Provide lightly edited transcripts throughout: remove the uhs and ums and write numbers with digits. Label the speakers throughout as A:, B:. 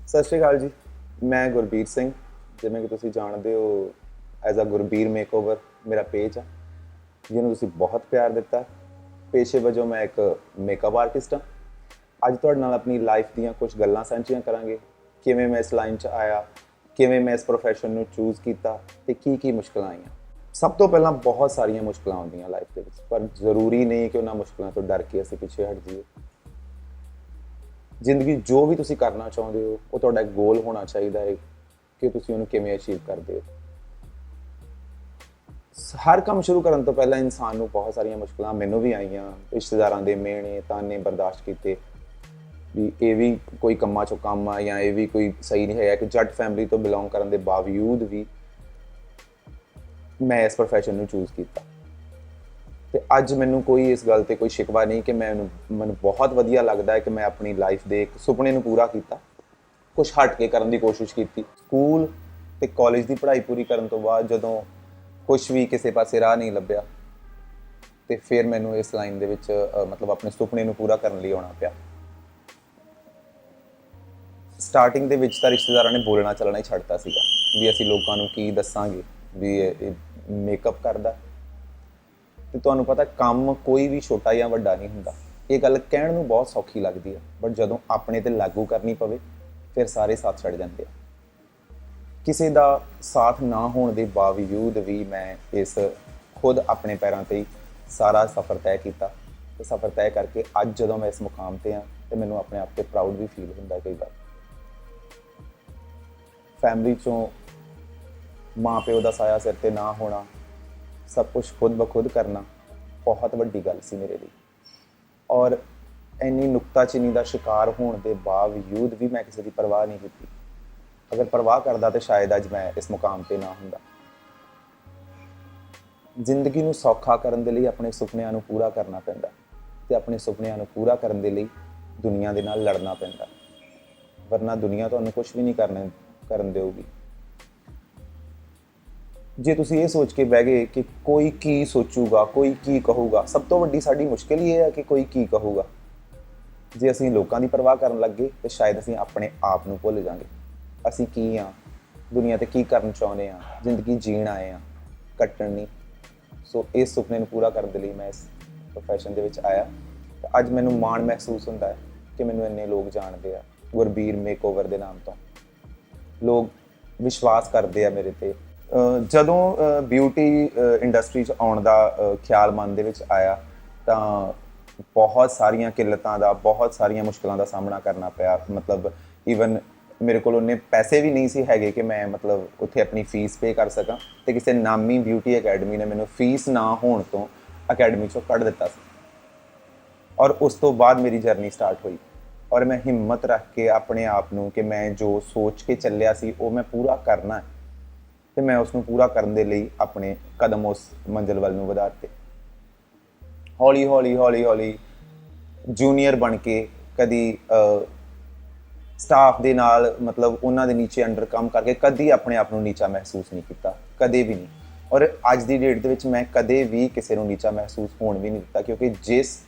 A: ਸਤਿ ਸ਼੍ਰੀ ਅਕਾਲ ਜੀ। ਮੈਂ ਗੁਰਬੀਰ ਸਿੰਘ, ਜਿਵੇਂ ਕਿ ਤੁਸੀਂ ਜਾਣਦੇ ਹੋ ਐਜ਼ ਅ ਗੁਰਬੀਰ ਮੇਕਓਵਰ ਮੇਰਾ ਪੇਜ ਆ, ਜਿਹਨੂੰ ਤੁਸੀਂ ਬਹੁਤ ਪਿਆਰ ਦਿੱਤਾ। ਪੇਸ਼ੇ ਵਜੋਂ ਮੈਂ ਇੱਕ ਮੇਕਅਪ ਆਰਟਿਸਟ ਹਾਂ। ਅੱਜ ਤੁਹਾਡੇ ਨਾਲ ਆਪਣੀ ਲਾਈਫ ਦੀਆਂ ਕੁਝ ਗੱਲਾਂ ਸਾਂਝੀਆਂ ਕਰਾਂਗੇ। ਕਿਵੇਂ ਮੈਂ ਇਸ ਲਾਈਨ 'ਚ ਆਇਆ, ਕਿਵੇਂ ਮੈਂ ਇਸ ਪ੍ਰੋਫੈਸ਼ਨ ਨੂੰ ਚੂਜ਼ ਕੀਤਾ ਅਤੇ ਕੀ ਮੁਸ਼ਕਲਾਂ ਆਈਆਂ। ਸਭ ਤੋਂ ਪਹਿਲਾਂ ਬਹੁਤ ਸਾਰੀਆਂ ਮੁਸ਼ਕਲਾਂ ਆਉਂਦੀਆਂ ਲਾਈਫ ਦੇ ਵਿੱਚ, ਪਰ ਜ਼ਰੂਰੀ ਨਹੀਂ ਕਿ ਉਹਨਾਂ ਮੁਸ਼ਕਲਾਂ ਤੋਂ ਡਰ ਕੇ ਅਸੀਂ ਪਿੱਛੇ ਹਟ ਜਾਈਏ। ਜ਼ਿੰਦਗੀ ਜੋ ਵੀ ਤੁਸੀਂ ਕਰਨਾ ਚਾਹੁੰਦੇ ਹੋ, ਉਹ ਤੁਹਾਡਾ ਇੱਕ ਗੋਲ ਹੋਣਾ ਚਾਹੀਦਾ ਹੈ ਕਿ ਤੁਸੀਂ ਉਹਨੂੰ ਕਿਵੇਂ ਅਚੀਵ ਕਰਦੇ ਹੋ। ਹਰ ਕੰਮ ਸ਼ੁਰੂ ਕਰਨ ਤੋਂ ਪਹਿਲਾਂ ਇਨਸਾਨ ਨੂੰ ਬਹੁਤ ਸਾਰੀਆਂ ਮੁਸ਼ਕਲਾਂ ਮੈਨੂੰ ਵੀ ਆਈਆਂ। ਰਿਸ਼ਤੇਦਾਰਾਂ ਦੇ ਮਿਹਣੇ ਤਾਨੇ ਬਰਦਾਸ਼ਤ ਕੀਤੇ ਵੀ ਇਹ ਵੀ ਕੋਈ ਕੰਮਾਂ 'ਚੋਂ ਕੰਮ ਆ, ਜਾਂ ਇਹ ਵੀ ਕੋਈ ਸਹੀ ਨਹੀਂ ਹੈ। ਕਿ ਜੱਟ ਫੈਮਿਲੀ ਤੋਂ ਬਿਲੋਂਗ ਕਰਨ ਦੇ ਬਾਵਜੂਦ ਵੀ ਮੈਂ ਇਸ ਪ੍ਰੋਫੈਸ਼ਨ ਨੂੰ ਚੂਜ਼ ਕੀਤਾ ਅਤੇ ਅੱਜ ਮੈਨੂੰ ਕੋਈ ਇਸ ਗੱਲ 'ਤੇ ਕੋਈ ਸ਼ਿਕਵਾ ਨਹੀਂ ਕਿ ਮੈਨੂੰ ਬਹੁਤ ਵਧੀਆ ਲੱਗਦਾ ਹੈ ਕਿ ਮੈਂ ਆਪਣੀ ਲਾਈਫ ਦੇ ਇੱਕ ਸੁਪਨੇ ਨੂੰ ਪੂਰਾ ਕੀਤਾ, ਕੁਛ ਹਟ ਕੇ ਕਰਨ ਦੀ ਕੋਸ਼ਿਸ਼ ਕੀਤੀ। ਸਕੂਲ ਅਤੇ ਕਾਲਜ ਦੀ ਪੜ੍ਹਾਈ ਪੂਰੀ ਕਰਨ ਤੋਂ ਬਾਅਦ ਜਦੋਂ ਕੁਛ ਵੀ ਕਿਸੇ ਪਾਸੇ ਰਾਹ ਨਹੀਂ ਲੱਭਿਆ, ਅਤੇ ਫਿਰ ਮੈਨੂੰ ਇਸ ਲਾਈਨ ਦੇ ਵਿੱਚ ਮਤਲਬ ਆਪਣੇ ਸੁਪਨੇ ਨੂੰ ਪੂਰਾ ਕਰਨ ਲਈ ਆਉਣਾ ਪਿਆ। ਸਟਾਰਟਿੰਗ ਦੇ ਵਿੱਚ ਤਾਂ ਰਿਸ਼ਤੇਦਾਰਾਂ ਨੇ ਬੋਲਣਾ ਚੱਲਣਾ ਹੀ ਛੱਡਤਾ ਸੀਗਾ ਵੀ ਅਸੀਂ ਲੋਕਾਂ ਨੂੰ ਕੀ ਦੱਸਾਂਗੇ ਵੀ ਇਹ ਮੇਕਅਪ ਕਰਦਾ। ਅਤੇ ਤੁਹਾਨੂੰ ਪਤਾ ਕੰਮ ਕੋਈ ਵੀ ਛੋਟਾ ਜਾਂ ਵੱਡਾ ਨਹੀਂ ਹੁੰਦਾ। ਇਹ ਗੱਲ ਕਹਿਣ ਨੂੰ ਬਹੁਤ ਸੌਖੀ ਲੱਗਦੀ ਹੈ, ਬਟ ਜਦੋਂ ਆਪਣੇ 'ਤੇ ਲਾਗੂ ਕਰਨੀ ਪਵੇ ਫਿਰ ਸਾਰੇ ਸਾਥ ਛੱਡ ਜਾਂਦੇ ਆ। ਕਿਸੇ ਦਾ ਸਾਥ ਨਾ ਹੋਣ ਦੇ ਬਾਵਜੂਦ ਵੀ ਮੈਂ ਇਸ ਖੁਦ ਆਪਣੇ ਪੈਰਾਂ 'ਤੇ ਹੀ ਸਾਰਾ ਸਫ਼ਰ ਤੈਅ ਕੀਤਾ ਅਤੇ ਸਫ਼ਰ ਤੈਅ ਕਰਕੇ ਅੱਜ ਜਦੋਂ ਮੈਂ ਇਸ ਮੁਕਾਮ 'ਤੇ ਹਾਂ ਅਤੇ ਮੈਨੂੰ ਆਪਣੇ ਆਪ 'ਤੇ ਪ੍ਰਾਊਡ ਵੀ ਫੀਲ ਹੁੰਦਾ। ਕਈ ਵਾਰ ਫੈਮਿਲੀ 'ਚੋਂ ਮਾਂ ਪਿਓ ਦਾ ਸਾਇਆ ਸਿਰ 'ਤੇ ਨਾ ਹੋਣਾ, ਸਭ ਕੁਛ ਖੁਦ ਬ ਖੁਦ ਕਰਨਾ ਬਹੁਤ ਵੱਡੀ ਗੱਲ ਸੀ ਮੇਰੇ ਲਈ। ਔਰ ਇੰਨੀ ਨੁਕਤਾਚੀਨੀ ਦਾ ਸ਼ਿਕਾਰ ਹੋਣ ਦੇ ਬਾਵਜੂਦ ਵੀ ਮੈਂ ਕਿਸੇ ਦੀ ਪਰਵਾਹ ਨਹੀਂ ਕੀਤੀ। ਅਗਰ ਪਰਵਾਹ ਕਰਦਾ ਤਾਂ ਸ਼ਾਇਦ ਅੱਜ ਮੈਂ ਇਸ ਮੁਕਾਮ 'ਤੇ ਨਾ ਹੁੰਦਾ। ਜ਼ਿੰਦਗੀ ਨੂੰ ਸੌਖਾ ਕਰਨ ਦੇ ਲਈ ਆਪਣੇ ਸੁਪਨਿਆਂ ਨੂੰ ਪੂਰਾ ਕਰਨਾ ਪੈਂਦਾ, ਅਤੇ ਆਪਣੇ ਸੁਪਨਿਆਂ ਨੂੰ ਪੂਰਾ ਕਰਨ ਦੇ ਲਈ ਦੁਨੀਆ ਦੇ ਨਾਲ ਲੜਨਾ ਪੈਂਦਾ, ਵਰਨਾ ਦੁਨੀਆ ਤੁਹਾਨੂੰ ਕੁਛ ਵੀ ਨਹੀਂ ਕਰਨ ਦੇਊਗੀ। ਜੇ ਤੁਸੀਂ ਇਹ ਸੋਚ ਕੇ ਬਹਿ ਗਏ ਕਿ ਕੋਈ ਕੀ ਸੋਚੂਗਾ, ਕੋਈ ਕੀ ਕਹੂਗਾ, ਸਭ ਤੋਂ ਵੱਡੀ ਸਾਡੀ ਮੁਸ਼ਕਿਲ ਹੀ ਇਹ ਹੈ ਕਿ ਕੋਈ ਕੀ ਕਹੂਗਾ। ਜੇ ਅਸੀਂ ਲੋਕਾਂ ਦੀ ਪਰਵਾਹ ਕਰਨ ਲੱਗੇ ਤਾਂ ਸ਼ਾਇਦ ਅਸੀਂ ਆਪਣੇ ਆਪ ਨੂੰ ਭੁੱਲ ਜਾਵਾਂਗੇ। ਅਸੀਂ ਕੀ ਹਾਂ, ਦੁਨੀਆ 'ਤੇ ਕੀ ਕਰਨ ਚਾਹੁੰਦੇ ਹਾਂ, ਜ਼ਿੰਦਗੀ ਜੀਣ ਆਏ ਹਾਂ, ਕੱਟਣ ਨਹੀਂ। ਸੋ ਇਸ ਸੁਪਨੇ ਨੂੰ ਪੂਰਾ ਕਰਨ ਦੇ ਲਈ ਮੈਂ ਇਸ ਪ੍ਰੋਫੈਸ਼ਨ ਦੇ ਵਿੱਚ ਆਇਆ ਅਤੇ ਅੱਜ ਮੈਨੂੰ ਮਾਣ ਮਹਿਸੂਸ ਹੁੰਦਾ ਹੈ ਕਿ ਮੈਨੂੰ ਇੰਨੇ ਲੋਕ ਜਾਣਦੇ ਆ ਗੁਰਬੀਰ ਮੇਕਓਵਰ ਦੇ ਨਾਮ ਤੋਂ। ਲੋਕ ਵਿਸ਼ਵਾਸ ਕਰਦੇ ਆ ਮੇਰੇ 'ਤੇ। ਜਦੋਂ ਬਿਊਟੀ ਇੰਡਸਟਰੀ 'ਚ ਆਉਣ ਦਾ ਖਿਆਲ ਮਨ ਦੇ ਵਿੱਚ ਆਇਆ ਤਾਂ ਬਹੁਤ ਸਾਰੀਆਂ ਕਿੱਲਤਾਂ ਦਾ, ਬਹੁਤ ਸਾਰੀਆਂ ਮੁਸ਼ਕਿਲਾਂ ਦਾ ਸਾਹਮਣਾ ਕਰਨਾ ਪਿਆ। ਮਤਲਬ ਈਵਨ ਮੇਰੇ ਕੋਲ ਉਨੇ ਪੈਸੇ ਵੀ ਨਹੀਂ ਸੀ ਹੈਗੇ ਕਿ ਮੈਂ ਮਤਲਬ ਉੱਥੇ ਆਪਣੀ ਫੀਸ ਪੇ ਕਰ ਸਕਾਂ, ਅਤੇ ਕਿਸੇ ਨਾਮੀ ਬਿਊਟੀ ਅਕੈਡਮੀ ਨੇ ਮੈਨੂੰ ਫੀਸ ਨਾ ਹੋਣ ਤੋਂ ਅਕੈਡਮੀ 'ਚੋਂ ਕੱਢ ਦਿੱਤਾ ਸੀ। ਔਰ ਉਸ ਤੋਂ ਬਾਅਦ ਮੇਰੀ ਜਰਨੀ ਸਟਾਰਟ ਹੋਈ ਔਰ ਮੈਂ ਹਿੰਮਤ ਰੱਖ ਕੇ ਆਪਣੇ ਆਪ ਨੂੰ ਕਿ ਮੈਂ ਜੋ ਸੋਚ ਕੇ ਚੱਲਿਆ ਸੀ ਉਹ ਮੈਂ ਪੂਰਾ ਕਰਨਾ ਹੈ, ਅਤੇ ਮੈਂ ਉਸ ਨੂੰ ਪੂਰਾ ਕਰਨ ਦੇ ਲਈ ਆਪਣੇ ਕਦਮ ਉਸ ਮੰਜ਼ਿਲ ਵੱਲ ਨੂੰ ਵਧਾ ਦਿੱਤੇ। ਹੌਲੀ ਹੌਲੀ ਜੂਨੀਅਰ ਬਣ ਕੇ, ਕਦੀ ਸਟਾਫ ਦੇ ਨਾਲ ਮਤਲਬ ਉਹਨਾਂ ਦੇ ਨੀਚੇ ਅੰਡਰ ਕੰਮ ਕਰਕੇ ਕਦੀ ਆਪਣੇ ਆਪ ਨੂੰ ਨੀਚਾ ਮਹਿਸੂਸ ਨਹੀਂ ਕੀਤਾ, ਕਦੇ ਵੀ ਨਹੀਂ। ਔਰ ਅੱਜ ਦੀ ਡੇਟ ਦੇ ਵਿੱਚ ਮੈਂ ਕਦੇ ਵੀ ਕਿਸੇ ਨੂੰ ਨੀਚਾ ਮਹਿਸੂਸ ਹੋਣ ਵੀ ਨਹੀਂ ਦਿੱਤਾ, ਕਿਉਂਕਿ ਜਿਸ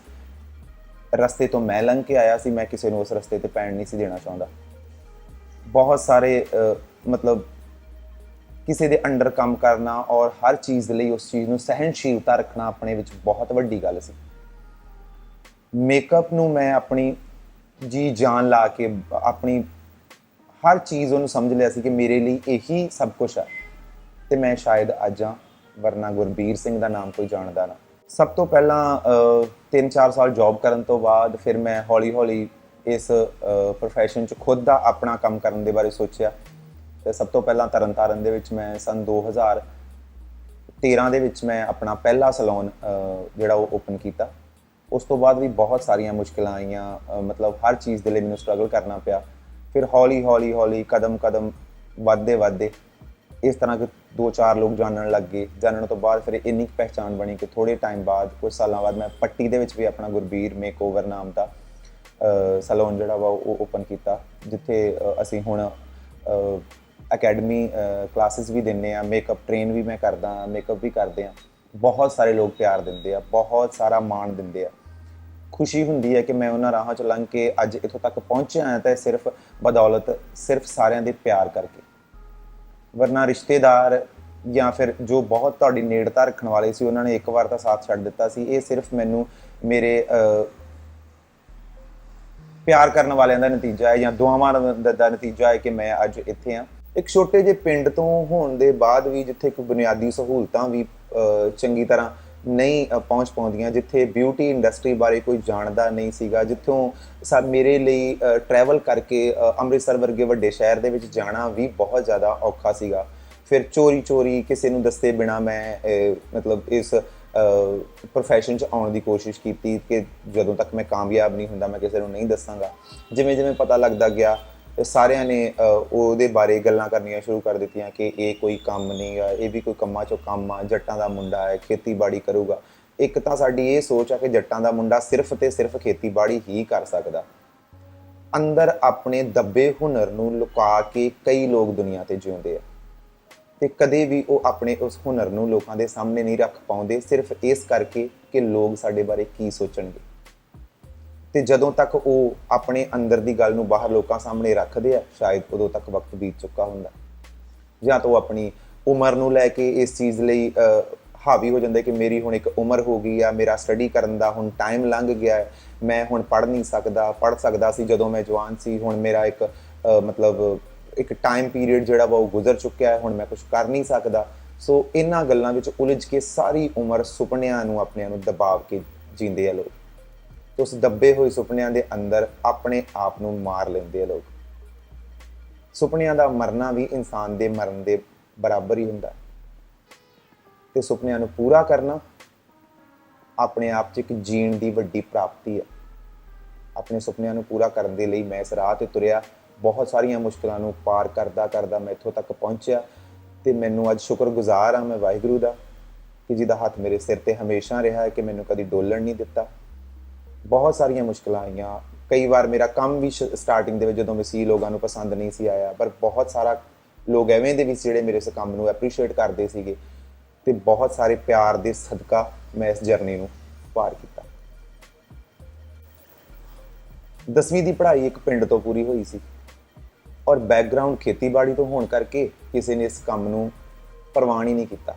A: ਰਸਤੇ ਤੋਂ ਮੈਂ ਲੰਘ ਕੇ ਆਇਆ ਸੀ ਮੈਂ ਕਿਸੇ ਨੂੰ ਉਸ ਰਸਤੇ 'ਤੇ ਪੈਣ ਨਹੀਂ ਸੀ ਦੇਣਾ ਚਾਹੁੰਦਾ। ਬਹੁਤ ਸਾਰੇ ਮਤਲਬ ਕਿਸੇ ਦੇ ਅੰਡਰ ਕੰਮ ਕਰਨਾ ਔਰ ਹਰ ਚੀਜ਼ ਦੇ ਲਈ ਉਸ ਚੀਜ਼ ਨੂੰ ਸਹਿਣਸ਼ੀਲਤਾ ਰੱਖਣਾ ਆਪਣੇ ਵਿੱਚ ਬਹੁਤ ਵੱਡੀ ਗੱਲ ਸੀ। ਮੇਕਅਪ ਨੂੰ ਮੈਂ ਆਪਣੀ ਜੀ ਜਾਨ ਲਾ ਕੇ ਆਪਣੀ ਹਰ ਚੀਜ਼ ਉਹਨੂੰ ਸਮਝ ਲਿਆ ਸੀ ਕਿ ਮੇਰੇ ਲਈ ਇਹੀ ਸਭ ਕੁਛ ਹੈ, ਅਤੇ ਮੈਂ ਸ਼ਾਇਦ ਅੱਜ ਹਾਂ, ਵਰਨਾ ਗੁਰਬੀਰ ਸਿੰਘ ਦਾ ਨਾਮ ਕੋਈ ਜਾਣਦਾ ਨਾ। ਸਭ ਤੋਂ ਪਹਿਲਾਂ 3-4 ਸਾਲ ਜੌਬ ਕਰਨ ਤੋਂ ਬਾਅਦ ਫਿਰ ਮੈਂ ਹੌਲੀ ਇਸ ਪ੍ਰੋਫੈਸ਼ਨ 'ਚ ਖੁਦ ਦਾ ਆਪਣਾ ਕੰਮ ਕਰਨ ਦੇ ਬਾਰੇ ਸੋਚਿਆ। ਅਤੇ ਸਭ ਤੋਂ ਪਹਿਲਾਂ ਤਰਨਤਾਰਨ ਦੇ ਵਿੱਚ ਮੈਂ ਸੰਨ 2013 ਦੇ ਵਿੱਚ ਮੈਂ ਆਪਣਾ ਪਹਿਲਾ ਸੈਲੂਨ ਜਿਹੜਾ ਉਹ ਓਪਨ ਕੀਤਾ। ਉਸ ਤੋਂ ਬਾਅਦ ਵੀ ਬਹੁਤ ਸਾਰੀਆਂ ਮੁਸ਼ਕਿਲਾਂ ਆਈਆਂ, ਮਤਲਬ ਹਰ ਚੀਜ਼ ਦੇ ਲਈ ਮੈਨੂੰ ਸਟਰਗਲ ਕਰਨਾ ਪਿਆ। ਫਿਰ ਹੌਲੀ ਕਦਮ ਵੱਧਦੇ ਇਸ ਤਰ੍ਹਾਂ ਕਿ 2-4 ਲੋਕ ਜਾਣਨ ਲੱਗ ਗਏ। ਜਾਣਨ ਤੋਂ ਬਾਅਦ ਫਿਰ ਇੰਨੀ ਪਹਿਚਾਣ ਬਣੀ ਕਿ ਥੋੜ੍ਹੇ ਟਾਈਮ ਬਾਅਦ, ਕੁਝ ਸਾਲਾਂ ਬਾਅਦ ਮੈਂ ਪੱਟੀ ਦੇ ਵਿੱਚ ਵੀ ਆਪਣਾ ਗੁਰਬੀਰ ਮੇਕਓਵਰ ਨਾਮ ਦਾ ਸੈਲੂਨ ਜਿਹੜਾ ਵਾ ਉਹ ਓਪਨ ਕੀਤਾ, ਜਿੱਥੇ ਅਸੀਂ ਹੁਣ ਅਕੈਡਮੀ ਕਲਾਸਿਸ ਵੀ ਦਿੰਦੇ ਹਾਂ, ਮੇਕਅਪ ਟ੍ਰੇਨ ਵੀ ਮੈਂ ਕਰਦਾ, ਮੇਕਅਪ ਵੀ ਕਰਦੇ ਹਾਂ। ਬਹੁਤ ਸਾਰੇ ਲੋਕ ਪਿਆਰ ਦਿੰਦੇ ਆ, ਬਹੁਤ ਸਾਰਾ ਮਾਣ ਦਿੰਦੇ ਆ। ਖੁਸ਼ੀ ਹੁੰਦੀ ਹੈ ਕਿ ਮੈਂ ਉਹਨਾਂ ਰਾਹਾਂ 'ਚ ਲੰਘ ਕੇ ਅੱਜ ਇੱਥੋਂ ਤੱਕ ਪਹੁੰਚਿਆ ਹਾਂ ਤਾਂ ਸਿਰਫ ਬਦੌਲਤ ਸਿਰਫ ਸਾਰਿਆਂ ਦੇ ਪਿਆਰ ਕਰਕੇ। ਵਰਨਾ ਰਿਸ਼ਤੇਦਾਰ ਜਾਂ ਫਿਰ ਜੋ ਬਹੁਤ ਤੁਹਾਡੀ ਨੇੜਤਾ ਰੱਖਣ ਵਾਲੇ ਸੀ ਉਹਨਾਂ ਨੇ ਇੱਕ ਵਾਰ ਤਾਂ ਸਾਥ ਛੱਡ ਦਿੱਤਾ ਸੀ। ਇਹ ਸਿਰਫ ਮੈਨੂੰ ਮੇਰੇ ਪਿਆਰ ਕਰਨ ਵਾਲਿਆਂ ਦਾ ਨਤੀਜਾ ਹੈ ਜਾਂ ਦੁਆਵਾਂ ਦਾ ਨਤੀਜਾ ਹੈ ਕਿ ਮੈਂ ਅੱਜ ਇੱਥੇ ਹਾਂ। ਇੱਕ ਛੋਟੇ ਜਿਹੇ ਪਿੰਡ ਤੋਂ ਹੋਣ ਦੇ ਬਾਅਦ ਵੀ ਜਿੱਥੇ ਕੋਈ ਬੁਨਿਆਦੀ ਸਹੂਲਤਾਂ ਵੀ ਚੰਗੀ ਤਰ੍ਹਾਂ ਨਹੀਂ ਪਹੁੰਚ ਪਾਉਂਦੀਆਂ, ਜਿੱਥੇ ਬਿਊਟੀ ਇੰਡਸਟਰੀ ਬਾਰੇ ਕੋਈ ਜਾਣਦਾ ਨਹੀਂ ਸੀਗਾ, ਜਿੱਥੋਂ ਮੇਰੇ ਲਈ ਟਰੈਵਲ ਕਰਕੇ ਅੰਮ੍ਰਿਤਸਰ ਵਰਗੇ ਵੱਡੇ ਸ਼ਹਿਰ ਦੇ ਵਿੱਚ ਜਾਣਾ ਵੀ ਬਹੁਤ ਜ਼ਿਆਦਾ ਔਖਾ ਸੀਗਾ। ਫਿਰ ਚੋਰੀ ਕਿਸੇ ਨੂੰ ਦੱਸੇ ਬਿਨਾਂ ਮੈਂ ਮਤਲਬ ਇਸ ਪ੍ਰੋਫੈਸ਼ਨ 'ਚ ਆਉਣ ਦੀ ਕੋਸ਼ਿਸ਼ ਕੀਤੀ ਕਿ ਜਦੋਂ ਤੱਕ ਮੈਂ ਕਾਮਯਾਬ ਨਹੀਂ ਹੁੰਦਾ ਮੈਂ ਕਿਸੇ ਨੂੰ ਨਹੀਂ ਦੱਸਾਂਗਾ। ਜਿਵੇਂ ਜਿਵੇਂ ਪਤਾ ਲੱਗਦਾ ਗਿਆ ਸਾਰਿਆਂ ਨੇ ਉਹਦੇ ਬਾਰੇ ਗੱਲਾਂ ਕਰਨੀਆਂ ਸ਼ੁਰੂ ਕਰ ਦਿੱਤੀਆਂ ਕਿ ਇਹ ਕੋਈ ਕੰਮ ਨਹੀਂ ਗਾ, ਇਹ ਵੀ ਕੋਈ ਕੰਮਾਂ 'ਚੋਂ ਕੰਮ ਆ, ਜੱਟਾਂ ਦਾ ਮੁੰਡਾ ਹੈ, ਖੇਤੀਬਾੜੀ ਕਰੂਗਾ। ਇੱਕ ਤਾਂ ਸਾਡੀ ਇਹ ਸੋਚ ਆ ਕਿ ਜੱਟਾਂ ਦਾ ਮੁੰਡਾ ਸਿਰਫ ਤੇ ਸਿਰਫ ਖੇਤੀਬਾੜੀ ਹੀ ਕਰ ਸਕਦਾ। ਅੰਦਰ ਆਪਣੇ ਦੱਬੇ ਹੁਨਰ ਨੂੰ ਲੁਕਾ ਕੇ ਕਈ ਲੋਕ ਦੁਨੀਆ ਤੇ ਜਿਉਂਦੇ ਆ ਤੇ ਕਦੇ ਵੀ ਉਹ ਆਪਣੇ ਉਸ ਹੁਨਰ ਨੂੰ ਲੋਕਾਂ ਦੇ ਸਾਹਮਣੇ ਨਹੀਂ ਰੱਖ ਪਾਉਂਦੇ, ਸਿਰਫ ਇਸ ਕਰਕੇ ਕਿ ਲੋਕ ਸਾਡੇ ਬਾਰੇ ਕੀ ਸੋਚਣਗੇ। ਤੇ ਜਦੋਂ ਤੱਕ ਉਹ ਆਪਣੇ ਅੰਦਰ ਦੀ ਗੱਲ ਨੂੰ ਬਾਹਰ ਲੋਕਾਂ ਸਾਹਮਣੇ ਰੱਖਦੇ ਆ ਸ਼ਾਇਦ ਉਦੋਂ ਤੱਕ ਵਕਤ ਬੀਤ ਚੁੱਕਾ ਹੁੰਦਾ, ਜਾਂ ਤਾਂ ਉਹ ਆਪਣੀ ਉਮਰ ਨੂੰ ਲੈ ਕੇ ਇਸ ਚੀਜ਼ ਲਈ ਹਾਵੀ ਹੋ ਜਾਂਦਾ ਕਿ ਮੇਰੀ ਹੁਣ ਇੱਕ ਉਮਰ ਹੋ ਗਈ ਆ, ਮੇਰਾ ਸਟੱਡੀ ਕਰਨ ਦਾ ਹੁਣ ਟਾਈਮ ਲੰਘ ਗਿਆ ਹੈ, ਮੈਂ ਹੁਣ ਪੜ੍ਹ ਨਹੀਂ ਸਕਦਾ, ਪੜ੍ਹ ਸਕਦਾ ਸੀ ਜਦੋਂ ਮੈਂ ਜਵਾਨ ਸੀ, ਹੁਣ ਮੇਰਾ ਮਤਲਬ ਇੱਕ ਟਾਈਮ ਪੀਰੀਅਡ ਜਿਹੜਾ ਵਾ ਉਹ ਗੁਜ਼ਰ ਚੁੱਕਿਆ ਹੈ, ਹੁਣ ਮੈਂ ਕੁਝ ਕਰ ਨਹੀਂ ਸਕਦਾ। ਸੋ ਇਹਨਾਂ ਗੱਲਾਂ ਵਿੱਚ ਉਲਝ ਕੇ ਸਾਰੀ ਉਮਰ ਸੁਪਨਿਆਂ ਨੂੰ ਆਪਣਿਆਂ ਨੂੰ ਦਬਾ ਕੇ ਜੀਂਦੇ ਆ ਲੋਕ ਤੇ ਉਸ ਦੱਬੇ ਹੋਏ ਸੁਪਨਿਆਂ ਦੇ ਅੰਦਰ ਆਪਣੇ ਆਪ ਨੂੰ ਮਾਰ ਲੈਂਦੇ ਆ ਲੋਕ। ਸੁਪਨਿਆਂ ਦਾ ਮਰਨਾ ਵੀ ਇਨਸਾਨ ਦੇ ਮਰਨ ਦੇ ਬਰਾਬਰ ਹੀ ਹੁੰਦਾ ਤੇ ਸੁਪਨਿਆਂ ਨੂੰ ਪੂਰਾ ਕਰਨਾ ਆਪਣੇ ਆਪ 'ਚ ਇੱਕ ਜੀਣ ਦੀ ਵੱਡੀ ਪ੍ਰਾਪਤੀ ਹੈ। ਆਪਣੇ ਸੁਪਨਿਆਂ ਨੂੰ ਪੂਰਾ ਕਰਨ ਦੇ ਲਈ ਮੈਂ ਇਸ ਰਾਹ ਤੇ ਤੁਰਿਆ, ਬਹੁਤ ਸਾਰੀਆਂ ਮੁਸ਼ਕਲਾਂ ਨੂੰ ਪਾਰ ਕਰਦਾ ਮੈਂ ਇੱਥੋਂ ਤੱਕ ਪਹੁੰਚਿਆ ਤੇ ਮੈਨੂੰ ਅੱਜ ਸ਼ੁਕਰਗੁਜ਼ਾਰ ਹਾਂ ਮੈਂ ਵਾਹਿਗੁਰੂ ਦਾ ਕਿ ਜਿਹਦਾ ਹੱਥ ਮੇਰੇ ਸਿਰ ਤੇ ਹਮੇਸ਼ਾ ਰਿਹਾ ਹੈ ਕਿ ਮੈਨੂੰ ਕਦੀ ਡੋਲਣ ਨਹੀਂ ਦਿੱਤਾ। ਬਹੁਤ ਸਾਰੀਆਂ ਮੁਸ਼ਕਲਾਂ ਆਈਆਂ, ਕਈ ਵਾਰ ਮੇਰਾ ਕੰਮ ਵੀ ਸਟਾਰਟਿੰਗ ਦੇ ਵਿੱਚ ਜਦੋਂ ਮੈਂ ਸੀ ਲੋਕਾਂ ਨੂੰ ਪਸੰਦ ਨਹੀਂ ਸੀ ਆਇਆ, ਪਰ ਬਹੁਤ ਸਾਰਾ ਲੋਕ ਐਵੇਂ ਦੇ ਵੀ ਜਿਹੜੇ ਮੇਰੇ ਇਸ ਕੰਮ ਨੂੰ ਐਪਰੀਸ਼ੀਏਟ ਕਰਦੇ ਸੀਗੇ ਤੇ ਬਹੁਤ ਸਾਰੇ ਪਿਆਰ ਦੇ ਸਦਕਾ ਮੈਂ ਇਸ ਜਰਨੀ ਨੂੰ ਪਾਰ ਕੀਤਾ। 10ਵੀਂ ਦੀ ਪੜ੍ਹਾਈ ਇੱਕ ਪਿੰਡ ਤੋਂ ਪੂਰੀ ਹੋਈ ਸੀ ਔਰ ਬੈਕਗ੍ਰਾਉਂਡ ਖੇਤੀਬਾੜੀ ਤੋਂ ਹੋਣ ਕਰਕੇ ਕਿਸੇ ਨੇ ਇਸ ਕੰਮ ਨੂੰ ਪ੍ਰਵਾਨ ਹੀ ਨਹੀਂ ਕੀਤਾ।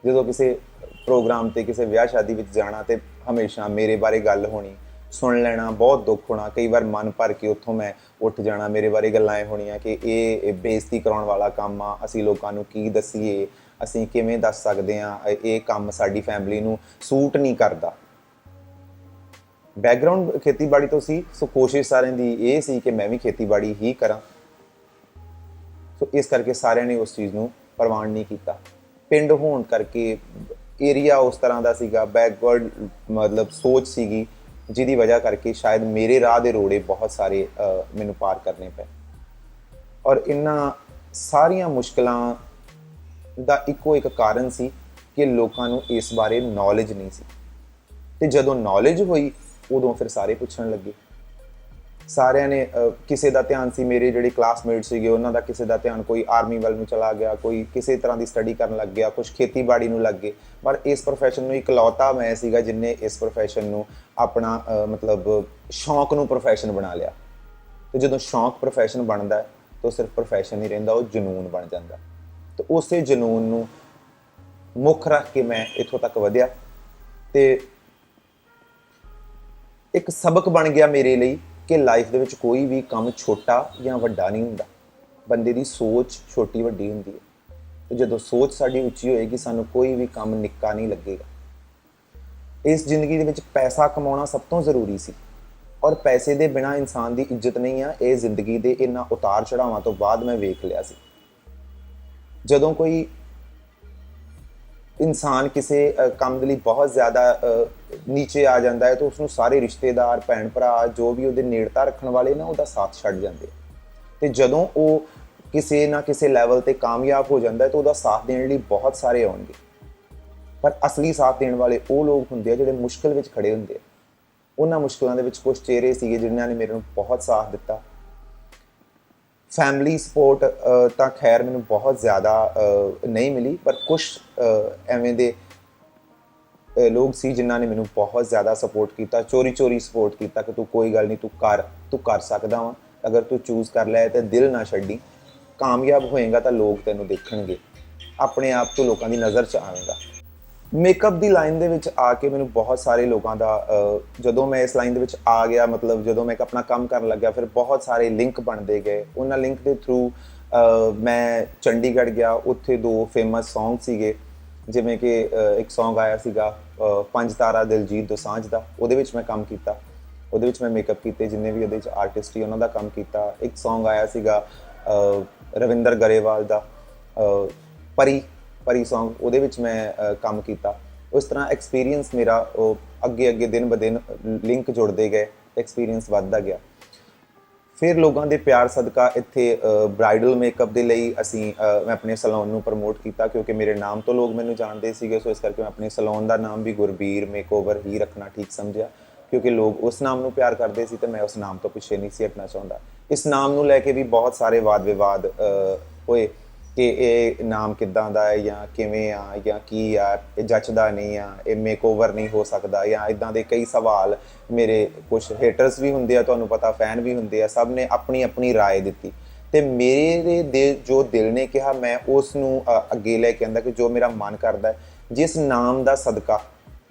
A: ਜਦੋਂ ਕਿਸੇ ਪ੍ਰੋਗਰਾਮ ਤੇ ਕਿਸੇ ਵਿਆਹ ਸ਼ਾਦੀ ਵਿੱਚ ਜਾਣਾ ਤੇ ਹਮੇਸ਼ਾ ਮੇਰੇ ਬਾਰੇ ਗੱਲ ਹੋਣੀ, ਸੁਣ ਲੈਣਾ, ਬਹੁਤ ਦੁੱਖ ਹੋਣਾ, ਕਈ ਵਾਰ ਮਨ ਭਰ ਕੇ ਉੱਥੋਂ ਮੈਂ ਉੱਠ ਜਾਣਾ। ਮੇਰੇ ਬਾਰੇ ਗੱਲਾਂ ਇਹ ਹੋਣੀਆਂ ਕਿ ਇਹ ਬੇਇੱਜ਼ਤੀ ਕਰਾਉਣ ਵਾਲਾ ਕੰਮ ਆ, ਅਸੀਂ ਲੋਕਾਂ ਨੂੰ ਕੀ ਦੱਸੀਏ, ਅਸੀਂ ਕਿਵੇਂ ਦੱਸ ਸਕਦੇ ਹਾਂ, ਇਹ ਕੰਮ ਸਾਡੀ ਫੈਮਿਲੀ ਨੂੰ ਸੂਟ ਨਹੀਂ ਕਰਦਾ। ਬੈਕਗਰਾਉਂਡ ਖੇਤੀਬਾੜੀ ਤੋਂ ਸੀ, ਸੋ ਕੋਸ਼ਿਸ਼ ਸਾਰਿਆਂ ਦੀ ਇਹ ਸੀ ਕਿ ਮੈਂ ਵੀ ਖੇਤੀਬਾੜੀ ਹੀ ਕਰਾਂ। ਸੋ ਇਸ ਕਰਕੇ ਸਾਰਿਆਂ ਨੇ ਉਸ ਚੀਜ਼ ਨੂੰ ਪ੍ਰਵਾਨ ਨਹੀਂ ਕੀਤਾ। ਪਿੰਡ ਹੋਣ ਕਰਕੇ ਏਰੀਆ ਉਸ ਤਰ੍ਹਾਂ ਦਾ ਸੀਗਾ, ਬੈਕਵਰਡ ਮਤਲਬ ਸੋਚ ਸੀਗੀ, ਜਿਹਦੀ ਵਜ੍ਹਾ ਕਰਕੇ ਸ਼ਾਇਦ ਮੇਰੇ ਰਾਹ ਦੇ ਰੋੜੇ ਬਹੁਤ ਸਾਰੇ ਮੈਨੂੰ ਪਾਰ ਕਰਨੇ ਪਏ। ਔਰ ਇਹਨਾਂ ਸਾਰੀਆਂ ਮੁਸ਼ਕਲਾਂ ਦਾ ਇੱਕੋ ਇੱਕ ਕਾਰਨ ਸੀ ਕਿ ਲੋਕਾਂ ਨੂੰ ਇਸ ਬਾਰੇ ਨੌਲੇਜ ਨਹੀਂ ਸੀ ਤੇ ਜਦੋਂ ਨੌਲੇਜ ਹੋਈ ਉਦੋਂ ਫਿਰ ਸਾਰੇ ਪੁੱਛਣ ਲੱਗੇ। ਸਾਰਿਆਂ ਨੇ ਕਿਸੇ ਦਾ ਧਿਆਨ ਸੀ, ਮੇਰੇ ਜਿਹੜੇ ਕਲਾਸਮੇਟ ਸੀਗੇ ਉਹਨਾਂ ਦਾ ਕਿਸੇ ਦਾ ਧਿਆਨ ਕੋਈ ਆਰਮੀ ਵੱਲ ਨੂੰ ਚਲਾ ਗਿਆ, ਕੋਈ ਕਿਸੇ ਤਰ੍ਹਾਂ ਦੀ ਸਟੱਡੀ ਕਰਨ ਲੱਗ ਗਿਆ, ਕੁਝ ਖੇਤੀਬਾੜੀ ਨੂੰ ਲੱਗ ਗਏ, ਪਰ ਇਸ ਪ੍ਰੋਫੈਸ਼ਨ ਨੂੰ ਇਕਲੌਤਾ ਮੈਂ ਸੀਗਾ ਜਿਨਨੇ ਇਸ ਪ੍ਰੋਫੈਸ਼ਨ ਨੂੰ ਆਪਣਾ ਮਤਲਬ ਸ਼ੌਂਕ ਨੂੰ ਪ੍ਰੋਫੈਸ਼ਨ ਬਣਾ ਲਿਆ। ਤੇ ਜਦੋਂ ਸ਼ੌਂਕ ਪ੍ਰੋਫੈਸ਼ਨ ਬਣਦਾ ਤਾਂ ਸਿਰਫ ਪ੍ਰੋਫੈਸ਼ਨ ਨਹੀਂ ਰਹਿੰਦਾ, ਉਹ ਜਨੂਨ ਬਣ ਜਾਂਦਾ। ਤੇ ਉਸੇ ਜਨੂਨ ਨੂੰ ਮੁੱਖ ਰੱਖ ਕੇ ਮੈਂ ਇੱਥੋਂ ਤੱਕ ਵਧਿਆ ਤੇ ਇੱਕ ਸਬਕ ਬਣ ਗਿਆ ਮੇਰੇ ਲਈ ਕਿ ਲਾਈਫ ਦੇ ਵਿੱਚ ਕੋਈ ਵੀ ਕੰਮ ਛੋਟਾ ਜਾਂ ਵੱਡਾ ਨਹੀਂ ਹੁੰਦਾ, ਬੰਦੇ ਦੀ ਸੋਚ ਛੋਟੀ ਵੱਡੀ ਹੁੰਦੀ ਹੈ। ਤੇ ਜਦੋਂ ਸੋਚ ਸਾਡੀ ਉੱਚੀ ਹੋਏਗੀ ਸਾਨੂੰ ਕੋਈ ਵੀ ਕੰਮ ਨਿੱਕਾ ਨਹੀਂ ਲੱਗੇਗਾ। ਇਸ ਜ਼ਿੰਦਗੀ ਦੇ ਵਿੱਚ ਪੈਸਾ ਕਮਾਉਣਾ ਸਭ ਤੋਂ ਜ਼ਰੂਰੀ ਸੀ ਔਰ ਪੈਸੇ ਦੇ ਬਿਨਾਂ ਇਨਸਾਨ ਦੀ ਇੱਜ਼ਤ ਨਹੀਂ ਆ। ਇਹ ਜ਼ਿੰਦਗੀ ਦੇ ਇਹਨਾਂ ਉਤਾਰ ਚੜਾਵਾਂ ਤੋਂ ਬਾਅਦ ਮੈਂ ਵੇਖ ਲਿਆ ਸੀ। ਜਦੋਂ ਕੋਈ ਇਨਸਾਨ ਕਿਸੇ ਕੰਮ ਦੇ ਲਈ ਬਹੁਤ ਜ਼ਿਆਦਾ ਨੀਚੇ ਆ ਜਾਂਦਾ ਹੈ ਤਾਂ ਉਸਨੂੰ ਸਾਰੇ ਰਿਸ਼ਤੇਦਾਰ, ਭੈਣ ਭਰਾ, ਜੋ ਵੀ ਉਹਦੇ ਨੇੜਤਾ ਰੱਖਣ ਵਾਲੇ ਨਾ ਉਹਦਾ ਸਾਥ ਛੱਡ ਜਾਂਦੇ। ਤੇ ਜਦੋਂ ਉਹ ਕਿਸੇ ਨਾ ਕਿਸੇ ਲੈਵਲ ਤੇ ਕਾਮਯਾਬ ਹੋ ਜਾਂਦਾ ਹੈ ਤਾਂ ਉਹਦਾ ਸਾਥ ਦੇਣ ਲਈ ਬਹੁਤ ਸਾਰੇ ਆਉਣਗੇ, ਪਰ ਅਸਲੀ ਸਾਥ ਦੇਣ ਵਾਲੇ ਉਹ ਲੋਕ ਹੁੰਦੇ ਆ ਜਿਹੜੇ ਮੁਸ਼ਕਿਲ ਵਿੱਚ ਖੜੇ ਹੁੰਦੇ ਆ। ਉਹਨਾਂ ਮੁਸ਼ਕਿਲਾਂ ਦੇ ਵਿੱਚ ਕੁਝ ਚਿਹਰੇ ਸੀਗੇ ਜਿਨ੍ਹਾਂ ਨੇ ਮੇਰੇ ਨੂੰ ਬਹੁਤ ਸਾਥ ਦਿੱਤਾ। ਫੈਮਿਲੀ ਸਪੋਰਟ ਤਾਂ ਖੈਰ ਮੈਨੂੰ ਬਹੁਤ ਜ਼ਿਆਦਾ ਨਹੀਂ ਮਿਲੀ, ਪਰ ਕੁਛ ਐਵੇਂ ਦੇ ਲੋਕ ਸੀ ਜਿਨ੍ਹਾਂ ਨੇ ਮੈਨੂੰ ਬਹੁਤ ਜ਼ਿਆਦਾ ਸਪੋਰਟ ਕੀਤਾ, ਚੋਰੀ ਸਪੋਰਟ ਕੀਤਾ ਕਿ ਤੂੰ ਕੋਈ ਗੱਲ ਨਹੀਂ, ਤੂੰ ਕਰ ਸਕਦਾ ਵਾ, ਅਗਰ ਤੂੰ ਚੂਜ਼ ਕਰ ਲਿਆ ਤੇ ਦਿਲ ਨਾ ਛੱਡੀ, ਕਾਮਯਾਬ ਹੋਏਗਾ ਤਾਂ ਲੋਕ ਤੈਨੂੰ ਦੇਖਣਗੇ, ਆਪਣੇ ਆਪ ਤੋਂ ਲੋਕਾਂ ਦੀ ਨਜ਼ਰ 'ਚ ਆਵੇਂਗਾ। ਮੇਕਅਪ ਦੀ ਲਾਈਨ ਦੇ ਵਿੱਚ ਆ ਕੇ ਮੈਨੂੰ ਬਹੁਤ ਸਾਰੇ ਲੋਕਾਂ ਦਾ ਜਦੋਂ ਮੈਂ ਇਸ ਲਾਈਨ ਦੇ ਵਿੱਚ ਆ ਗਿਆ, ਮਤਲਬ ਜਦੋਂ ਮੈਂ ਆਪਣਾ ਕੰਮ ਕਰਨ ਲੱਗਿਆ, ਫਿਰ ਬਹੁਤ ਸਾਰੇ ਲਿੰਕ ਬਣਦੇ ਗਏ। ਉਹਨਾਂ ਲਿੰਕ ਦੇ ਥਰੂ ਮੈਂ ਚੰਡੀਗੜ੍ਹ ਗਿਆ, ਉੱਥੇ 2 ਫੇਮਸ ਸੌਂਗ ਸੀਗੇ, ਜਿਵੇਂ ਕਿ ਇੱਕ ਸੌਂਗ ਆਇਆ ਸੀਗਾ ਪੰਜ ਤਾਰਾ ਦਿਲਜੀਤ ਦੋਸਾਂਝ ਦਾ, ਉਹਦੇ ਵਿੱਚ ਮੈਂ ਕੰਮ ਕੀਤਾ, ਉਹਦੇ ਵਿੱਚ ਮੈਂ ਮੇਕਅਪ ਕੀਤੇ, ਜਿੰਨੇ ਵੀ ਉਹਦੇ ਵਿੱਚ ਆਰਟਿਸਟ ਸੀ ਉਹਨਾਂ ਦਾ ਕੰਮ ਕੀਤਾ। ਇੱਕ ਸੌਂਗ ਆਇਆ ਸੀਗਾ ਰਵਿੰਦਰ ਗਰੇਵਾਲ ਦਾ ਪਰੀ ਸੌਂਗ, ਉਹਦੇ ਵਿੱਚ ਮੈਂ ਕੰਮ ਕੀਤਾ। ਉਸ ਤਰ੍ਹਾਂ ਐਕਸਪੀਰੀਅੰਸ ਮੇਰਾ ਉਹ ਅੱਗੇ ਦਿਨ ਬ ਦਿਨ ਲਿੰਕ ਜੁੜਦੇ ਗਏ, ਐਕਸਪੀਰੀਅੰਸ ਵੱਧਦਾ ਗਿਆ। ਫਿਰ ਲੋਕਾਂ ਦੇ ਪਿਆਰ ਸਦਕਾ ਇੱਥੇ ਬ੍ਰਾਈਡਲ ਮੇਕਅਪ ਦੇ ਲਈ ਮੈਂ ਆਪਣੇ ਸੈਲੂਨ ਨੂੰ ਪ੍ਰਮੋਟ ਕੀਤਾ, ਕਿਉਂਕਿ ਮੇਰੇ ਨਾਮ ਤੋਂ ਲੋਕ ਮੈਨੂੰ ਜਾਣਦੇ ਸੀਗੇ। ਸੋ ਇਸ ਕਰਕੇ ਮੈਂ ਆਪਣੇ ਸੈਲੂਨ ਦਾ ਨਾਮ ਵੀ ਗੁਰਬੀਰ ਮੇਕਓਵਰ ਹੀ ਰੱਖਣਾ ਠੀਕ ਸਮਝਿਆ, ਕਿਉਂਕਿ ਲੋਕ ਉਸ ਨਾਮ ਨੂੰ ਪਿਆਰ ਕਰਦੇ ਸੀ ਤੇ ਮੈਂ ਉਸ ਨਾਮ ਤੋਂ ਪਿੱਛੇ ਨਹੀਂ ਸੀ ਹਟਣਾ ਚਾਹੁੰਦਾ। ਇਸ ਨਾਮ ਨੂੰ ਲੈ ਕੇ ਵੀ ਬਹੁਤ ਸਾਰੇ ਵਾਦ ਵਿਵਾਦ ਹੋਏ ਕਿ ਇਹ ਨਾਮ ਕਿੱਦਾਂ ਦਾ ਹੈ, ਜਾਂ ਕਿਵੇਂ ਆ, ਜਾਂ ਕੀ ਆ, ਇਹ ਜੱਚਦਾ ਨਹੀਂ ਆ, ਇਹ ਮੇਕਓਵਰ ਨਹੀਂ ਹੋ ਸਕਦਾ, ਜਾਂ ਇੱਦਾਂ ਦੇ ਕਈ ਸਵਾਲ। ਮੇਰੇ ਕੁਛ ਹੇਟਰਸ ਵੀ ਹੁੰਦੇ ਆ, ਤੁਹਾਨੂੰ ਪਤਾ, ਫੈਨ ਵੀ ਹੁੰਦੇ ਆ, ਸਭ ਨੇ ਆਪਣੀ ਰਾਏ ਦਿੱਤੀ ਤੇ ਮੇਰੇ ਜੋ ਦਿਲ ਨੇ ਕਿਹਾ ਮੈਂ ਉਸ ਨੂੰ ਅੱਗੇ ਲੈ ਕੇ ਆਂਦਾ ਕਿ ਜੋ ਮੇਰਾ ਮਨ ਕਰਦਾ ਹੈ, ਜਿਸ ਨਾਮ ਦਾ ਸਦਕਾ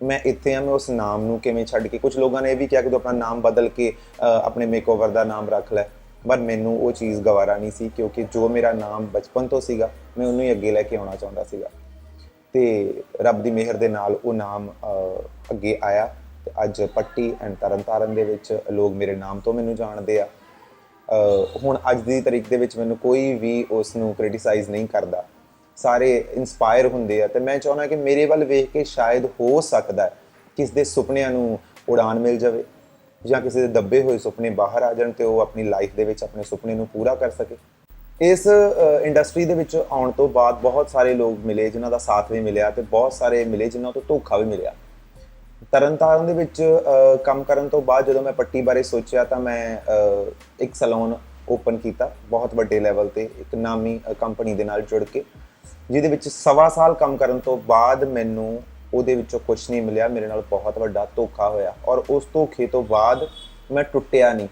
A: ਮੈਂ ਇੱਥੇ ਆ, ਮੈਂ ਉਸ ਨਾਮ ਨੂੰ ਕਿਵੇਂ ਛੱਡ ਕੇ। ਕੁਝ ਲੋਕਾਂ ਨੇ ਇਹ ਵੀ ਕਿਹਾ ਕਿ ਤੂੰ ਆਪਣਾ ਨਾਮ ਬਦਲ ਕੇ ਆਪਣੇ ਮੇਕਓਵਰ ਦਾ ਨਾਮ ਰੱਖ ਲੈ, ਪਰ ਮੈਨੂੰ ਉਹ ਚੀਜ਼ ਗਵਾਰਾ ਨਹੀਂ ਸੀ, ਕਿਉਂਕਿ ਜੋ ਮੇਰਾ ਨਾਮ ਬਚਪਨ ਤੋਂ ਸੀਗਾ ਮੈਂ ਉਹਨੂੰ ਹੀ ਅੱਗੇ ਲੈ ਕੇ ਆਉਣਾ ਚਾਹੁੰਦਾ ਸੀਗਾ। ਤੇ ਰੱਬ ਦੀ ਮਿਹਰ ਦੇ ਨਾਲ ਉਹ ਨਾਮ ਅੱਗੇ ਆਇਆ ਤੇ ਅੱਜ ਪੱਟੀ ਐਂਡ ਤਰਨਤਾਰਨ ਦੇ ਵਿੱਚ ਲੋਕ ਮੇਰੇ ਨਾਮ ਤੋਂ ਮੈਨੂੰ ਜਾਣਦੇ ਆ। ਹੁਣ ਅੱਜ ਦੀ ਤਾਰੀਖ ਦੇ ਵਿੱਚ ਮੈਨੂੰ ਕੋਈ ਵੀ ਉਸ ਨੂੰ ਕ੍ਰਿਟੀਸਾਈਜ਼ ਨਹੀਂ ਕਰਦਾ, ਸਾਰੇ ਇਨਸਪਾਇਰ ਹੁੰਦੇ ਆ। ਤੇ ਮੈਂ ਚਾਹੁੰਦਾ ਕਿ ਮੇਰੇ ਵੱਲ ਵੇਖ ਕੇ ਸ਼ਾਇਦ ਹੋ ਸਕਦਾ ਕਿਸ ਦੇ ਸੁਪਨਿਆਂ ਨੂੰ ਉਡਾਨ ਮਿਲ ਜਾਵੇ, ਜਾਂ ਕਿਸੇ ਦੇ ਦੱਬੇ ਹੋਏ ਸੁਪਨੇ ਬਾਹਰ ਆ ਜਾਣ ਤੇ ਉਹ ਆਪਣੀ ਲਾਈਫ ਦੇ ਵਿੱਚ ਆਪਣੇ ਸੁਪਨੇ ਨੂੰ ਪੂਰਾ ਕਰ ਸਕੇ। ਇਸ ਇੰਡਸਟਰੀ ਦੇ ਵਿੱਚ ਆਉਣ ਤੋਂ ਬਾਅਦ ਬਹੁਤ ਸਾਰੇ ਲੋਕ ਮਿਲੇ ਜਿਨ੍ਹਾਂ ਦਾ ਸਾਥ ਵੀ ਮਿਲਿਆ, ਤੇ ਬਹੁਤ ਸਾਰੇ ਮਿਲੇ ਜਿਨ੍ਹਾਂ ਤੋਂ ਧੋਖਾ ਵੀ ਮਿਲਿਆ। ਤਰਨਤਾਰਨ ਦੇ ਵਿੱਚ ਕੰਮ ਕਰਨ ਤੋਂ ਬਾਅਦ ਜਦੋਂ ਮੈਂ ਪੱਟੀ ਬਾਰੇ ਸੋਚਿਆ ਤਾਂ ਮੈਂ ਇੱਕ ਸੈਲੂਨ ਓਪਨ ਕੀਤਾ ਬਹੁਤ ਵੱਡੇ ਲੈਵਲ ਤੇ, ਇੱਕ ਨਾਮੀ ਕੰਪਨੀ ਦੇ ਨਾਲ ਜੁੜ ਕੇ, ਜਿਹਦੇ ਵਿੱਚ 1.25 ਸਾਲ ਕੰਮ ਕਰਨ ਤੋਂ ਬਾਅਦ ਮੈਨੂੰ ਉਹਦੇ ਵਿੱਚੋਂ ਕੁਛ ਨਹੀਂ ਮਿਲਿਆ। ਮੇਰੇ ਨਾਲ ਬਹੁਤ ਵੱਡਾ ਧੋਖਾ ਹੋਇਆ, ਔਰ ਉਸ ਧੋਖੇ ਤੋਂ ਬਾਅਦ ਮੈਂ ਟੁੱਟਿਆ ਨਹੀਂ,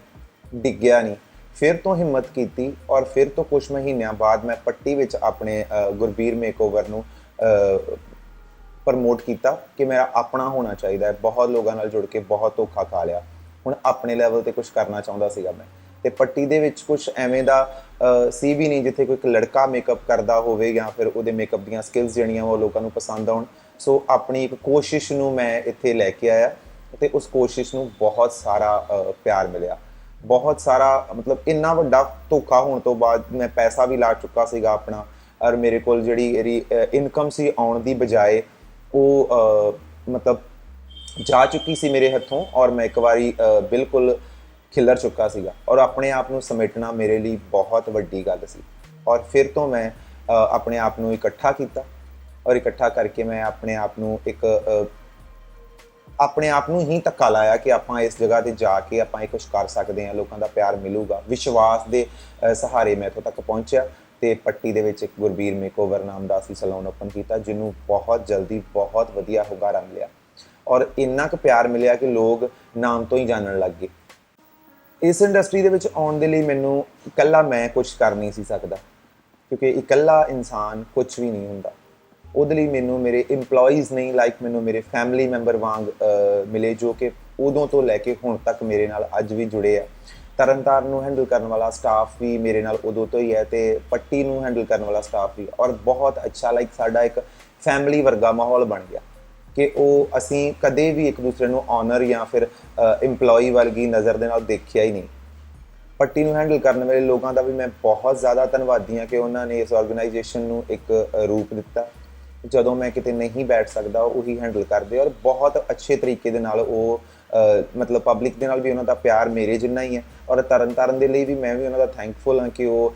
A: ਡਿੱਗਿਆ ਨਹੀਂ, ਫਿਰ ਤੋਂ ਹਿੰਮਤ ਕੀਤੀ, ਔਰ ਫਿਰ ਤੋਂ ਕੁਛ ਮਹੀਨਿਆਂ ਬਾਅਦ ਮੈਂ ਪੱਟੀ ਵਿੱਚ ਆਪਣੇ ਗੁਰਬੀਰ ਮੇਕਓਵਰ ਨੂੰ ਪ੍ਰਮੋਟ ਕੀਤਾ ਕਿ ਮੇਰਾ ਆਪਣਾ ਹੋਣਾ ਚਾਹੀਦਾ ਹੈ। ਬਹੁਤ ਲੋਕਾਂ ਨਾਲ ਜੁੜ ਕੇ ਬਹੁਤ ਧੋਖਾ ਖਾ ਲਿਆ, ਹੁਣ ਆਪਣੇ ਲੈਵਲ ਤੇ ਕੁਛ ਕਰਨਾ ਚਾਹੁੰਦਾ ਸੀਗਾ ਮੈਂ। ਤੇ ਪੱਟੀ ਦੇ ਵਿੱਚ ਕੁਛ ਐਵੇਂ ਦਾ ਸੀ ਵੀ ਨਹੀਂ ਜਿੱਥੇ ਕੋਈ ਇੱਕ ਲੜਕਾ ਮੇਕਅਪ ਕਰਦਾ ਹੋਵੇ ਜਾਂ ਫਿਰ ਉਹਦੇ ਮੇਕਅਪ ਦੀਆਂ ਸਕਿੱਲਸ ਜਿਹੜੀਆਂ ਉਹ ਲੋਕਾਂ ਨੂੰ ਪਸੰਦ ਆਉਣ। ਸੋ ਆਪਣੀ ਇੱਕ ਕੋਸ਼ਿਸ਼ ਨੂੰ ਮੈਂ ਇੱਥੇ ਲੈ ਕੇ ਆਇਆ ਤੇ ਉਸ ਕੋਸ਼ਿਸ਼ ਨੂੰ ਬਹੁਤ ਸਾਰਾ ਪਿਆਰ ਮਿਲਿਆ, ਬਹੁਤ ਸਾਰਾ, ਮਤਲਬ ਇੰਨਾ ਵੱਡਾ ਧੋਖਾ ਹੋਣ ਤੋਂ ਬਾਅਦ ਮੈਂ ਪੈਸਾ ਵੀ ਲਾ ਚੁੱਕਾ ਸੀਗਾ ਆਪਣਾ, ਔਰ ਮੇਰੇ ਕੋਲ ਜਿਹੜੀ ਇਨਕਮ ਸੀ ਆਉਣ ਦੀ ਬਜਾਏ ਉਹ ਮਤਲਬ ਜਾ ਚੁੱਕੀ ਸੀ ਮੇਰੇ ਹੱਥੋਂ, ਔਰ ਮੈਂ ਇੱਕ ਵਾਰੀ ਬਿਲਕੁਲ ਖਿਲਰ ਚੁੱਕਾ ਸੀਗਾ, ਔਰ ਆਪਣੇ ਆਪ ਨੂੰ ਸਮੇਟਣਾ ਮੇਰੇ ਲਈ ਬਹੁਤ ਵੱਡੀ ਗੱਲ ਸੀ। ਔਰ ਫਿਰ ਤੋਂ ਮੈਂ ਆਪਣੇ ਆਪ ਨੂੰ ਇਕੱਠਾ ਕੀਤਾ, ਔਰ ਇਕੱਠਾ ਕਰਕੇ ਮੈਂ ਆਪਣੇ ਆਪ ਨੂੰ ਆਪਣੇ ਆਪ ਨੂੰ ਹੀ ਧੱਕਾ ਲਾਇਆ ਕਿ ਆਪਾਂ ਇਸ ਜਗ੍ਹਾ ਤੇ ਜਾ ਕੇ ਆਪਾਂ ਇਹ ਕੁਛ ਕਰ ਸਕਦੇ ਹਾਂ, ਲੋਕਾਂ ਦਾ ਪਿਆਰ ਮਿਲੂਗਾ। ਵਿਸ਼ਵਾਸ ਦੇ ਸਹਾਰੇ ਮੈਂ ਇੱਥੋਂ ਤੱਕ ਪਹੁੰਚਿਆ ਤੇ ਪੱਟੀ ਦੇ ਵਿੱਚ ਇੱਕ ਗੁਰਬੀਰ ਮੇਕਓਵਰ ਨਾਮ ਦਾ ਅਸੀਂ ਸੈਲੂਨ ਓਪਨ ਕੀਤਾ, ਜਿਹਨੂੰ ਬਹੁਤ ਜਲਦੀ ਬਹੁਤ ਵਧੀਆ ਹੁੰਗਾਰਾ ਮਿਲਿਆ, ਔਰ ਇੰਨਾ ਕੁ ਪਿਆਰ ਮਿਲਿਆ ਕਿ ਲੋਕ ਨਾਮ ਤੋਂ ਹੀ ਜਾਣਨ ਲੱਗ ਗਏ। ਇਸ ਇੰਡਸਟਰੀ ਦੇ ਵਿੱਚ ਆਉਣ ਦੇ ਲਈ ਮੈਨੂੰ ਇਕੱਲਾ ਮੈਂ ਕੁਛ ਕਰ ਨਹੀਂ ਸੀ ਸਕਦਾ, ਕਿਉਂਕਿ ਇਕੱਲਾ ਇਨਸਾਨ ਕੁਛ ਵੀ ਨਹੀਂ ਹੁੰਦਾ। ਉਹਦੇ ਲਈ ਮੈਨੂੰ ਮੇਰੇ ਇੰਪਲੋਈਜ਼ ਨਹੀਂ, ਲਾਈਕ ਮੈਨੂੰ ਮੇਰੇ ਫੈਮਿਲੀ ਮੈਂਬਰ ਵਾਂਗ ਮਿਲੇ, ਜੋ ਕਿ ਉਦੋਂ ਤੋਂ ਲੈ ਕੇ ਹੁਣ ਤੱਕ ਮੇਰੇ ਨਾਲ ਅੱਜ ਵੀ ਜੁੜੇ ਆ। ਤਰਨਤਾਰਨ ਨੂੰ ਹੈਂਡਲ ਕਰਨ ਵਾਲਾ ਸਟਾਫ ਵੀ ਮੇਰੇ ਨਾਲ ਉਦੋਂ ਤੋਂ ਹੀ ਹੈ, ਤੇ ਪੱਟੀ ਨੂੰ ਹੈਂਡਲ ਕਰਨ ਵਾਲਾ ਸਟਾਫ ਵੀ, ਔਰ ਬਹੁਤ ਅੱਛਾ, ਲਾਈਕ ਸਾਡਾ ਇੱਕ ਫੈਮਿਲੀ ਵਰਗਾ ਮਾਹੌਲ ਬਣ ਗਿਆ ਕਿ ਉਹ ਅਸੀਂ ਕਦੇ ਵੀ ਇੱਕ ਦੂਸਰੇ ਨੂੰ ਔਨਰ ਜਾਂ ਫਿਰ ਇੰਪਲੋਈ ਵਰਗੀ ਨਜ਼ਰ ਦੇ ਨਾਲ ਦੇਖਿਆ ਹੀ ਨਹੀਂ। ਪੱਟੀ ਨੂੰ ਹੈਂਡਲ ਕਰਨ ਵਾਲੇ ਲੋਕਾਂ ਦਾ ਵੀ ਮੈਂ ਬਹੁਤ ਜ਼ਿਆਦਾ ਧੰਨਵਾਦੀ ਹਾਂ ਕਿ ਉਹਨਾਂ ਨੇ ਇਸ ਆਰਗੇਨਾਈਜੇਸ਼ਨ ਨੂੰ ਇੱਕ ਰੂਪ ਦਿੱਤਾ। ਜਦੋਂ ਮੈਂ ਕਿਤੇ ਨਹੀਂ ਬੈਠ ਸਕਦਾ ਉਹੀ ਹੈਂਡਲ ਕਰਦੇ, ਔਰ ਬਹੁਤ ਅੱਛੇ ਤਰੀਕੇ ਦੇ ਨਾਲ ਉਹ ਮਤਲਬ ਪਬਲਿਕ ਦੇ ਨਾਲ ਵੀ ਉਹਨਾਂ ਦਾ ਪਿਆਰ ਮੇਰੇ ਜਿੰਨਾ ਹੀ ਹੈ, ਔਰ ਤਰਨਤਾਰਨ ਦੇ ਲਈ ਵੀ ਮੈਂ ਵੀ ਉਹਨਾਂ ਦਾ ਥੈਂਕਫੁਲ ਹਾਂ ਕਿ ਉਹ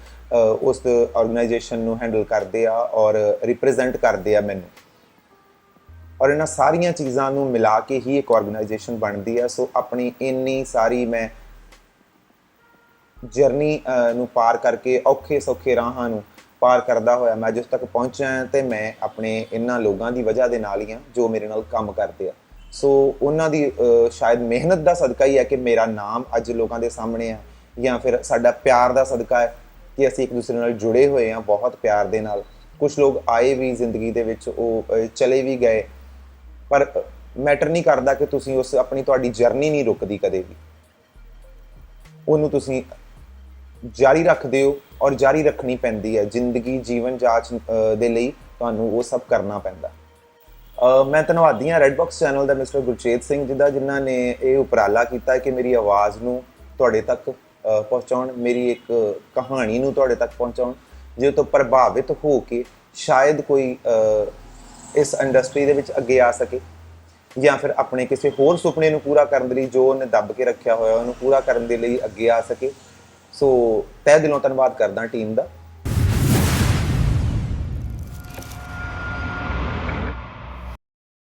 A: ਉਸ ਆਰਗੇਨਾਈਜੇਸ਼ਨ ਨੂੰ ਹੈਂਡਲ ਕਰਦੇ ਆ ਔਰ ਰਿਪਰੈਜ਼ੈਂਟ ਕਰਦੇ ਆ ਮੈਨੂੰ। ਔਰ ਇਹਨਾਂ ਸਾਰੀਆਂ ਚੀਜ਼ਾਂ ਨੂੰ ਮਿਲਾ ਕੇ ਹੀ ਇੱਕ ਆਰਗੇਨਾਈਜੇਸ਼ਨ ਬਣਦੀ ਹੈ। ਸੋ ਆਪਣੀ ਇੰਨੀ ਸਾਰੀ ਮੈਂ ਜਰਨੀ ਨੂੰ ਪਾਰ ਕਰਕੇ ਔਖੇ ਸੌਖੇ ਰਾਹਾਂ ਨੂੰ ਪਾਰ ਕਰਦਾ ਹੋਇਆ ਮੈਂ ਜਿਸ ਤੱਕ ਪਹੁੰਚਿਆ ਹਾਂ, ਤੇ ਮੈਂ ਆਪਣੇ ਇਹਨਾਂ ਲੋਕਾਂ ਦੀ ਵਜ੍ਹਾ ਦੇ ਨਾਲ ਹੀ ਹਾਂ ਜੋ ਮੇਰੇ ਨਾਲ ਕੰਮ ਕਰਦੇ ਆ। ਸੋ ਉਹਨਾਂ ਦੀ ਸ਼ਾਇਦ ਮਿਹਨਤ ਦਾ ਸਦਕਾ ਹੀ ਹੈ ਕਿ ਮੇਰਾ ਨਾਮ ਅੱਜ ਲੋਕਾਂ ਦੇ ਸਾਹਮਣੇ ਆ, ਜਾਂ ਫਿਰ ਸਾਡਾ ਪਿਆਰ ਦਾ ਸਦਕਾ ਹੈ ਕਿ ਅਸੀਂ ਇੱਕ ਦੂਸਰੇ ਨਾਲ ਜੁੜੇ ਹੋਏ ਹਾਂ ਬਹੁਤ ਪਿਆਰ ਦੇ ਨਾਲ। ਕੁਝ ਲੋਕ ਆਏ ਵੀ ਜ਼ਿੰਦਗੀ ਦੇ ਵਿੱਚ, ਉਹ ਚਲੇ ਵੀ ਗਏ, ਪਰ ਮੈਟਰ ਨਹੀਂ ਕਰਦਾ ਕਿ ਤੁਸੀਂ ਉਸ ਆਪਣੀ ਤੁਹਾਡੀ ਜਰਨੀ ਨਹੀਂ ਰੁਕਦੀ ਕਦੇ ਵੀ, ਉਹਨੂੰ ਤੁਸੀਂ ਜਾਰੀ ਰੱਖਦੇ ਹੋ ਔਰ ਜਾਰੀ ਰੱਖਣੀ ਪੈਂਦੀ ਹੈ। ਜ਼ਿੰਦਗੀ ਜੀਵਨ ਜਾਂਚ ਦੇ ਲਈ ਤੁਹਾਨੂੰ ਉਹ ਸਭ ਕਰਨਾ ਪੈਂਦਾ। ਮੈਂ ਧੰਨਵਾਦੀ ਹਾਂ ਰੈਡਬਾਕਸ ਚੈਨਲ ਦਾ ਮਿਸਟਰ ਗੁਰਚੇਤ ਸਿੰਘ ਜੀ ਦਾ, ਜਿਨ੍ਹਾਂ ਨੇ ਇਹ ਉਪਰਾਲਾ ਕੀਤਾ ਕਿ ਮੇਰੀ ਆਵਾਜ਼ ਨੂੰ ਤੁਹਾਡੇ ਤੱਕ ਪਹੁੰਚਾਉਣ, ਮੇਰੀ ਇੱਕ ਕਹਾਣੀ ਨੂੰ ਤੁਹਾਡੇ ਤੱਕ ਪਹੁੰਚਾਉਣ, ਜਿਹਦੇ ਤੋਂ ਪ੍ਰਭਾਵਿਤ ਹੋ ਕੇ ਸ਼ਾਇਦ ਕੋਈ ਇਸ ਇੰਡਸਟਰੀ ਦੇ ਵਿੱਚ ਅੱਗੇ ਆ ਸਕੇ, ਜਾਂ ਫਿਰ ਆਪਣੇ ਕਿਸੇ ਹੋਰ ਸੁਪਨੇ ਨੂੰ ਪੂਰਾ ਕਰਨ ਦੇ ਲਈ ਜੋ ਉਹਨੇ ਦੱਬ ਕੇ ਰੱਖਿਆ ਹੋਇਆ ਉਹਨੂੰ ਪੂਰਾ ਕਰਨ ਦੇ ਲਈ ਅੱਗੇ ਆ ਸਕੇ। ਸੋ ਤਹਿ ਦਿਲੋਂ ਧੰਨਵਾਦ ਕਰਦਾ ਟੀਮ ਦਾ।